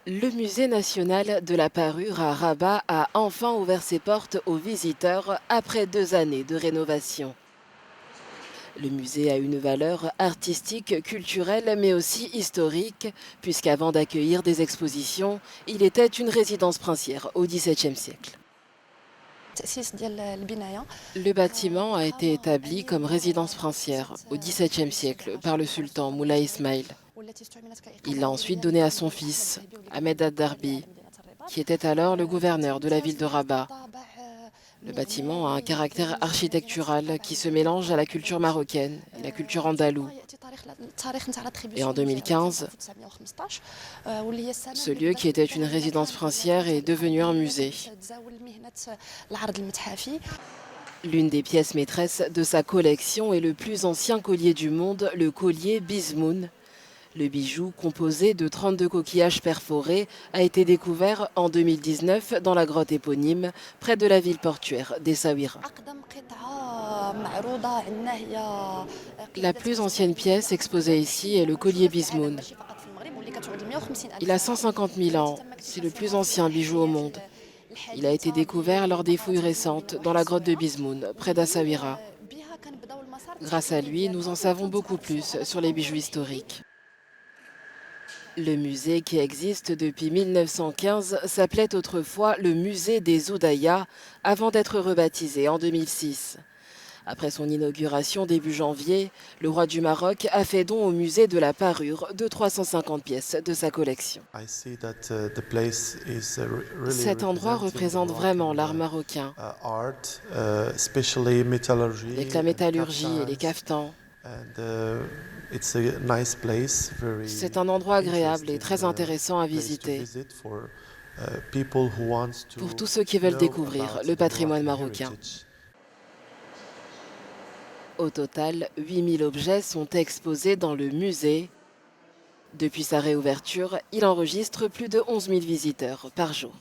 Le musée national de la parure à Rabat a enfin ouvert ses portes aux visiteurs après 2 années de rénovation. Le musée a une valeur artistique, culturelle, mais aussi historique, puisqu'avant d'accueillir des expositions, il était une résidence princière au XVIIe siècle. التأسيس ديال البناية Le bâtiment a été ضخامة établi الأمير comme résidence رئيسة princière au XVIIe مجلس siècle الدرجة par le الأولى sultan Moulay Ismail. والتي استعملت Il كإقامة l'a ensuite للإمام donné à son الأمير أحمد fils, الذهبي ولقائه Ahmed ad-Darbi, بمدينة الرباط. qui était alors le gouverneur de la ville de تمتاز بواحد Rabat. الطابع Le bâtiment a un معماري caractère بالنسبة لمدينة architectural الرباط qui se يعني mélange à la كذا culture ماشي marocaine et la culture ثم andalouse. يأتي التاريخ نتاع Et en لاتريبيسيون ديالو في 2015, 1915 واللي هي السنة ce اللي lieu بدا qui était فيها une résidence المكان ديال princière est التاريخ devenu un الأمنية musée. كتزاول مهنة العرض المتحفي. L'une des pièces maîtresses de sa collection est le plus ancien collier du monde, le collier Bizmoun. Le bijou, composé de 32 coquillages perforés, a été découvert en 2019 dans la grotte éponyme, près de la ville portuaire d'Essaouira. أقدم قطعة معروضة عندنا هي La قلادة plus بيزمون ancienne pièce exposée ici est le collier موجودة في العالم Bizmoun. ماشي فقط في المغرب واللي كتعود ل 150 Il ألف a سنة 150 000 والتي ans, تم c'est le plus اكتشافها في ancien bijou au الأحياء monde. Il a été الحديثة découvert lors des بمقبرة fouilles الزويل récentes dans بواحد la grotte de الزويعة Bizmoun, près واللي d'Assaouira. بها كنبداو المسار Grâce à التحليلي lui, nous ديالنا en savons beaucoup وكنتعرفوا plus على sur les التطور bijoux الحيوي. historiques. Le musée, qui existe depuis 1915, s'appelait autrefois le musée des Oudayas, avant d'être rebaptisé en 2006. Après son inauguration début janvier, le roi du Maroc a fait don au musée de la parure de 350 pièces de sa collection. I see that the place is really Cet endroit representing représente vraiment Moroccan l'art marocain, art, especially avec metallurgy la and métallurgie et les caftans. caftans. And it's a nice place, C'est very un endroit agréable et interesting très intéressant à place to visiter visit for people who want pour to tous ceux qui veulent know découvrir about le the patrimoine Moroccan marocain. heritage. Au total, 8000 objets sont exposés dans le musée. Depuis sa réouverture, il enregistre plus de 11 000 visiteurs par jour.